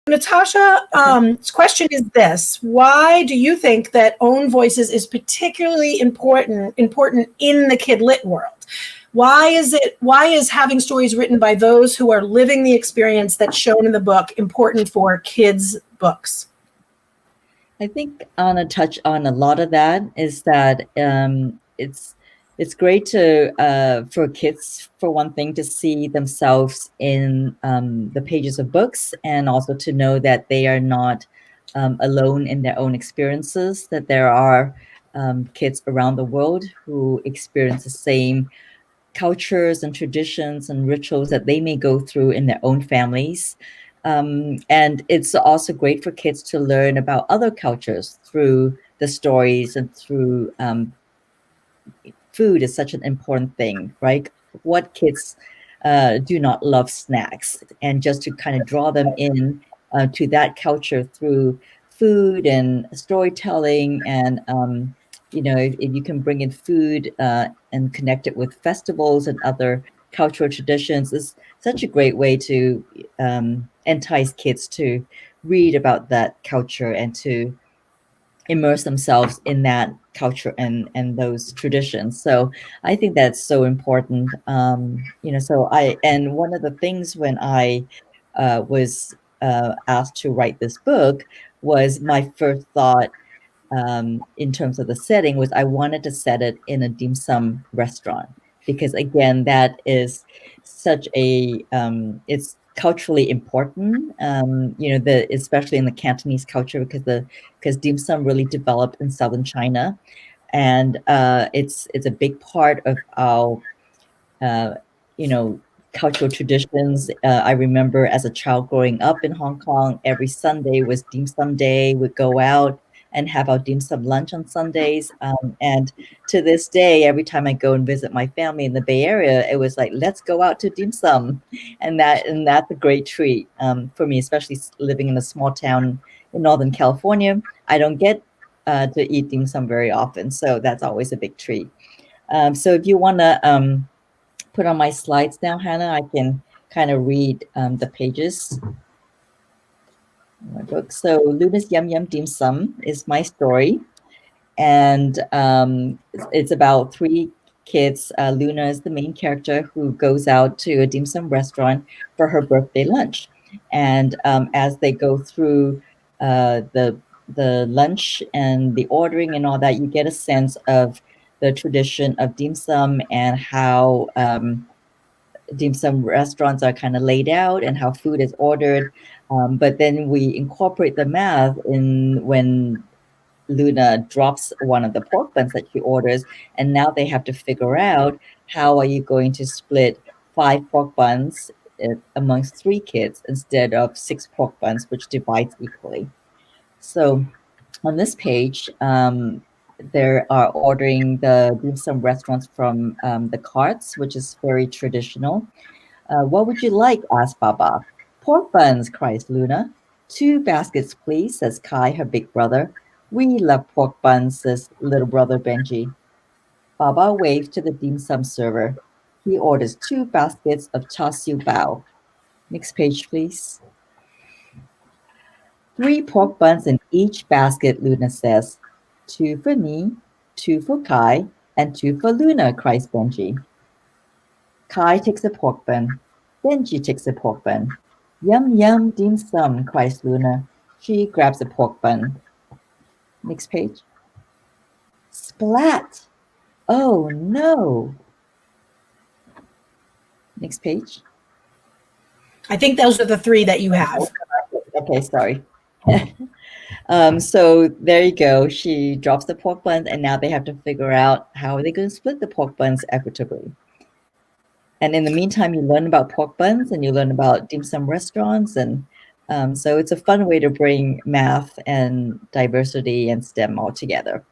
Natasha, question is this: why do you think that own voices is particularly important in the kid lit world? Why is having stories written by those who are living the experience that's shown in the book important for kids' books? I think Anna touched on a lot of that, is that it's great to for kids, for one thing, to see themselves in the pages of books, and also to know that they are not alone in their own experiences, that there are kids around the world who experience the same cultures and traditions and rituals that they may go through in their own families. And it's also great for kids to learn about other cultures through the stories, and through food is such an important thing, right? What kids do not love snacks, and just to kind of draw them in to that culture through food and storytelling. And if you can bring in food and connect it with festivals and other cultural traditions, is such a great way to entice kids to read about that culture and to immerse themselves in that culture and those traditions. So I think that's so important. And one of the things when I was asked to write this book, was my first thought in terms of the setting was I wanted to set it in a dim sum restaurant, because again, that is such a it's culturally important, especially in the Cantonese culture, because dim sum really developed in southern China, and it's a big part of our uh, you know cultural traditions. I remember as a child growing up in Hong Kong, every Sunday was dim sum day. We'd go out and have our dim sum lunch on Sundays. And to this day, every time I go and visit my family in the Bay Area, it was like, let's go out to dim sum. And that's a great treat for me, especially living in a small town in Northern California. I don't get to eat dim sum very often, so that's always a big treat. So if you want to put on my slides now, Hannah, I can kind of read the pages in my book. So Luna's Yum Yum Dim Sum is my story. And it's about three kids. Luna is the main character, who goes out to a dim sum restaurant for her birthday lunch. And as they go through the lunch and the ordering and all that, you get a sense of the tradition of dim sum, and how dim sum restaurants are kind of laid out, and how food is ordered. But then we incorporate the math in when Luna drops one of the pork buns that she orders, and now they have to figure out, how are you going to split 5 pork buns amongst 3 kids instead of 6 pork buns, which divides equally. So on this page, they are ordering the dim sum restaurants from the carts, which is very traditional. What would you like? Asked Baba. Pork buns, cries Luna. 2 baskets, please, says Kai, her big brother. We love pork buns, says little brother Benji. Baba waves to the dim sum server. He orders 2 baskets of char siu bao. Next page, please. 3 pork buns in each basket, Luna says. 2 for me, 2 for Kai, and 2 for Luna, cries Benji. Kai takes a pork bun. Benji takes a pork bun. Yum, yum, dim sum, cries Luna. She grabs a pork bun. Next page. Splat! Oh no! Next page. I think those are the 3 that you have. Okay, sorry. So there you go. She drops the pork buns, and now they have to figure out, how are they going to split the pork buns equitably. And in the meantime, you learn about pork buns, and you learn about dim sum restaurants. And so it's a fun way to bring math and diversity and STEM all together.